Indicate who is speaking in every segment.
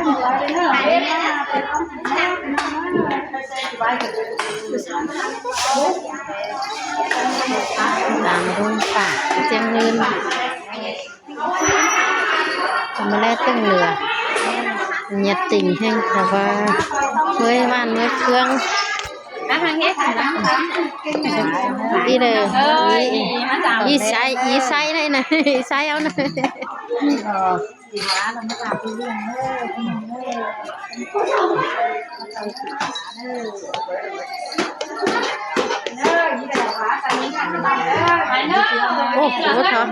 Speaker 1: ตามรุ่งป่าเจียงเงินทำมาแล้วตึ้งเหลือnhiệt tình hay là với van với phương đi đều đi say đây này say áo này ô của thọ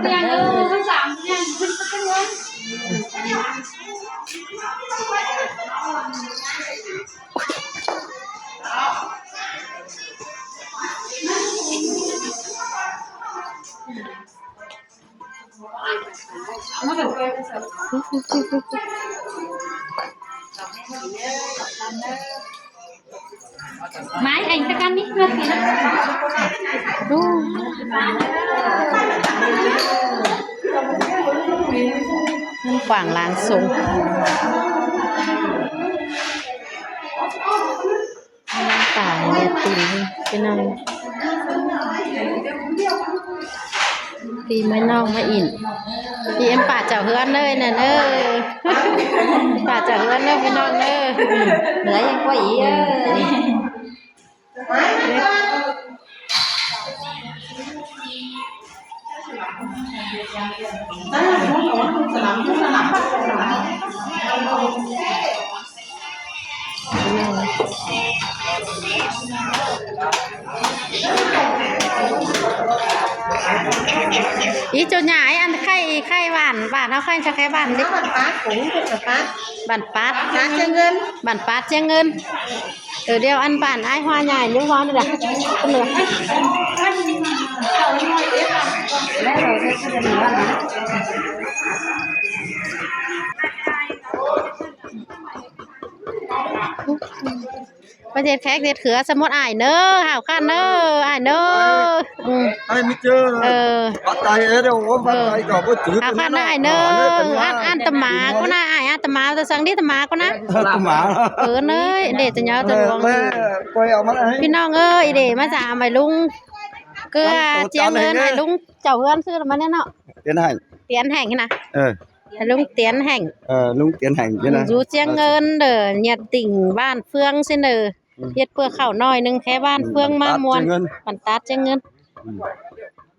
Speaker 2: máy anh ta can đi
Speaker 1: quảng làng súng tải nhiệt tình cái này thì mới non mới ỉn thì em bà chào hươn nơi nè nơi bà chào hươn nơi với non nơi đấy em có ý ý cho nhà ấy ăn khay bản nó khay cho cái bản đi bản pát chê ngân từ đeo ăn bản ai hoa nhài những món này đã không được bây giờ khác thiệt khứa sớm một ải nơ hảo khăn nơ ải nơ
Speaker 3: ai mới chơi bắt tay ở đâu bắt tay còn có chữ
Speaker 1: hảo khăn nơ ải nơ ăn tầm má con na ải ăn tầm má tôi sáng đi tầm má con na
Speaker 3: tầm má
Speaker 1: nơi để tôi nhớ tôi luôn
Speaker 3: quay ở mắt ấy
Speaker 1: พี่น้องเอ้ยเดี๋ยวมาจ่าไปลุงเกลือเจียงเงินให้ลุงเจ้าเฮือนซื้อมาเนี่ยเนาะเตียนแห่งนะลุงเตียนแห่ง
Speaker 3: ลุงเตียนแห่งใช่ไหม
Speaker 1: อยู่เจียงเงินเด้อเนี่ยติ่งบ้านเฟืองซิเด้อเฮ็ดเพื่อข้าวน้อยนึงแค่บ้านเฟืองมามวนปันตัดเจียงเงิน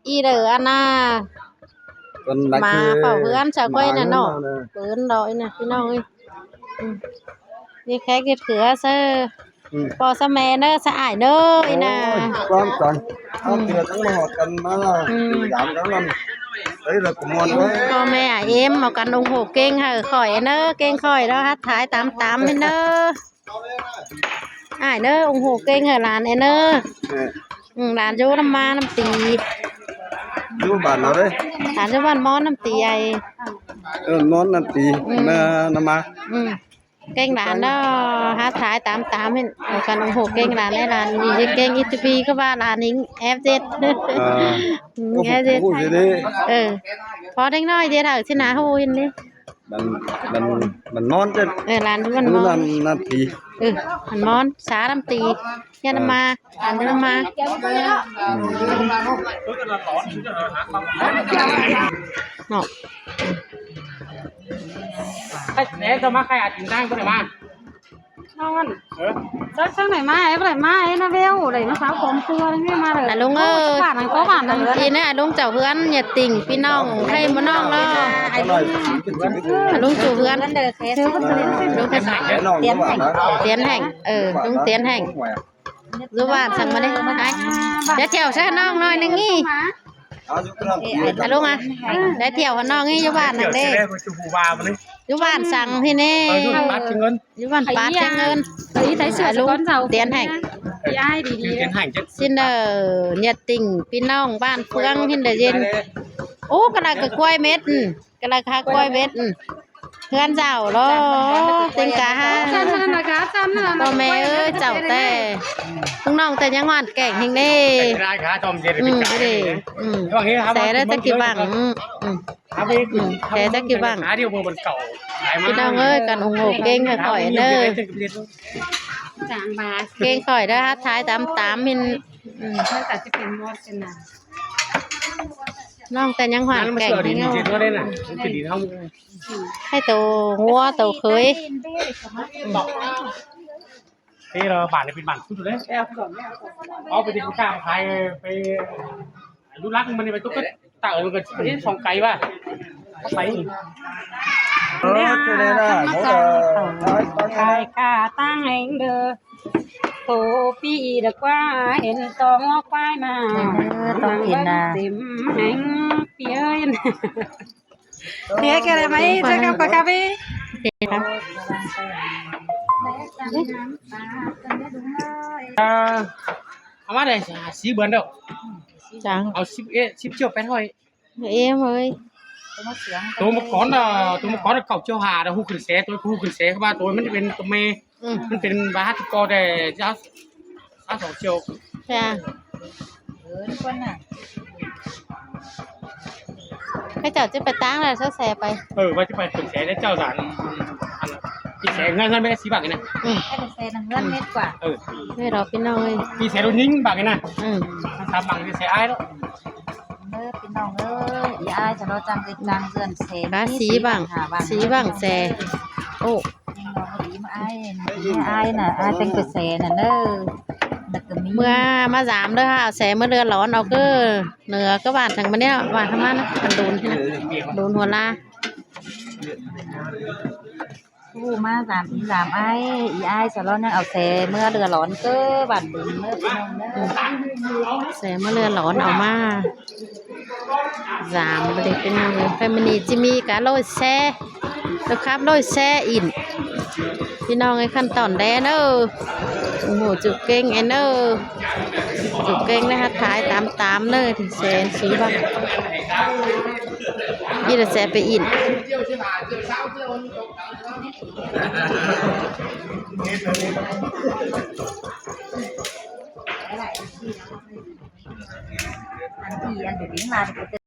Speaker 1: อีเด้ออันน่ะมาเฝ้าเฮือนชาวก้อยน่ะเนาะเปิ้นดอยน่ะพี่น้องเอ้ยนี่แค่เฮ็ดเขือซะพอสะแม่เนอะสะอายเนอะอีน่ะ
Speaker 3: quan trọngเอาเกลือทั้งหมดกันมาgiảm cả năm đấy là của môn đấy
Speaker 1: พ่อแม่เอ็มเอากันองโหเก่งค่ะข่อยเนอะเก่งข่อยแล้วฮัดท้ายตามให้เนอะอ้ายเนอะองโหเก่งค่ะหลานเนอะหลานอยู่น้ำมาน้ำตี
Speaker 3: อยู่บ้านเราđấy
Speaker 1: หลานอยู่บ้านมอนน้ำตีใหญ่
Speaker 3: món làm tí năm má
Speaker 1: เก่งหลานเนาะฮัดท้ายตามให้เอากันองโหเก่งหลานให้หลานนี่เก่งอีทีพีก็ว่าหลานนิ้งFZ FZ พอเด็กน้อยเดี๋ยวเถอะสินะฮู้ยินดิ
Speaker 3: มันมอนchứ
Speaker 1: หลานมันมอน
Speaker 3: làm tí
Speaker 1: มันมอนสาน้ำตียันมาอันน้ำมาเนาะ
Speaker 2: để cho má khai chính đang có thể mà ngon sáng này mai ấy mai nó veo đẩy nó pháo cồn cua đấy nghe mà
Speaker 1: rồiลุง
Speaker 2: có bản thằng
Speaker 1: ทีนี้ลุงเจ้าเพื่อนnhiệt tình พี่น้องให้มาน้องเนาะลุงจูเพื่อนลุงเตียนแห่งลุงเตียนแห่งรู้ว่าสั่งมาดิเดี๋ยวเที่ยวซะน้องน้อยนึงงี้ลุงอ่ะได้เที่ยวกับน้องงี้อยู่บ้านนั่นเด้อยู่บ้านสั่งที่นี่อยู่บ้านปาดเชิงเงินลุงเตียนแห่งxin nhiệt tình พี่น้องบ้านเฟืองหินเดยินโอ้กระไรก็กล้วยเม็ดกระไรค่ะกล้วยเม็ดเพื่อนเจ้าเนาะติงกาฮะ
Speaker 2: Sao นั่น
Speaker 1: พ่อแม่เอ้ยเจ้าแต่น้องแต่ยังหวานแก่งเฮงเด้
Speaker 2: ได้ขาจอมเจริญ
Speaker 1: เด้แสได้ตะกี้บังแสตะกี้บัง
Speaker 2: หาเดียวเบอร์มันเก่า
Speaker 1: พี่น้องเอ้ยกันโอ้โหเก่งค่ะข่อยเด้อ
Speaker 2: จางบา
Speaker 1: เก่งข่อยเด้อท้ายตามมิน
Speaker 2: เพื่อแต่จะเป็นมอดเป็นน่ะ
Speaker 1: น้องแต่ยังหวานแก่ง
Speaker 2: ดี
Speaker 1: เฮง
Speaker 2: เจก็ได้น่ะเป็นดีเท่า
Speaker 1: ให้โตหัวโตเคย
Speaker 2: ที่เราบ้านเป็นบ้านสุดเลยเอาไปดิบข้าวขายไปรู้รักมันไปตุ๊กตามันก็สองไก่ป่ะไป
Speaker 3: cái này là nó là
Speaker 2: ไก่กาตั้งเองเด้อโถปีเด็กว่าเห็นตองควายมาต้องกินนะติมแห้งเปียนเดี๋ยวแกได้ไหมจะกลับกับกาแฟ
Speaker 1: ครับ
Speaker 2: เอามาเลยสีเบือนเด้อ
Speaker 1: จัง
Speaker 2: เอา10เจียว8ถ้วย
Speaker 1: เอ็มเอ้ย
Speaker 2: ตัวมะกอนเก่าเจียวหาหูขึ้นแสตัวหูขึ้นแสเข้ามาตัวมันเป็นตัวเมมันเป็นบาฮัตกอแต่เจ้าสองเจียว
Speaker 1: จ้าให้เจ้าจะไปตั้งแล้วแซ่ไป
Speaker 2: ว่าจะไปขึ้นแสได้เจ้าสารที่แสเงินไม่ได้10 บาทนะ
Speaker 4: ให้เป็นเซนเงินเม็ดกว่า
Speaker 1: ให้เราพี่น้องเอ้ย
Speaker 2: ที่แสโดนยิงบาทนะ3 บาทที่แสอ้ายแล้ว
Speaker 4: เมื่อพี่น้องอีอายจะเราจังเป็นจังเงินเซน
Speaker 1: ราสีบังแซ่โอ้
Speaker 4: น้องดีมาอายน่ะอายเป็นเปอร์เซ็นต์น่ะเด้อแล้วก็มี
Speaker 1: เมื่อมาสามเด้อค่ะเอาแซ่เมื่อเดือนร้อนเอาก็เหนือก็บานทางมาเนี่ยบานทางมานะมันโดนที่นะโดนหัวลา
Speaker 4: ผู้มา3 อายอีอายจะเราเนี่ยเอาเซเมื่อเดือร้อนเก้อบั่นดินเมื่อพี่น้องเด้อ
Speaker 1: แซ่เมื่อเดือนร้อนเอามาสามประเด็นเป็นยังไงแฟมินีจิมีกะโรยแซ่แล้วครับโรยแซ่อินพี่น้องไอ้ขั้นตอนแดนเนอโอ้โหจุกเก่งไอ้เนอจุกเก่งนะคะท้ายตามเนอถึงแสนสีบ้างยี่แต่แซ่ไปอิน
Speaker 4: อันที่อันเดี๋ยวนี้มา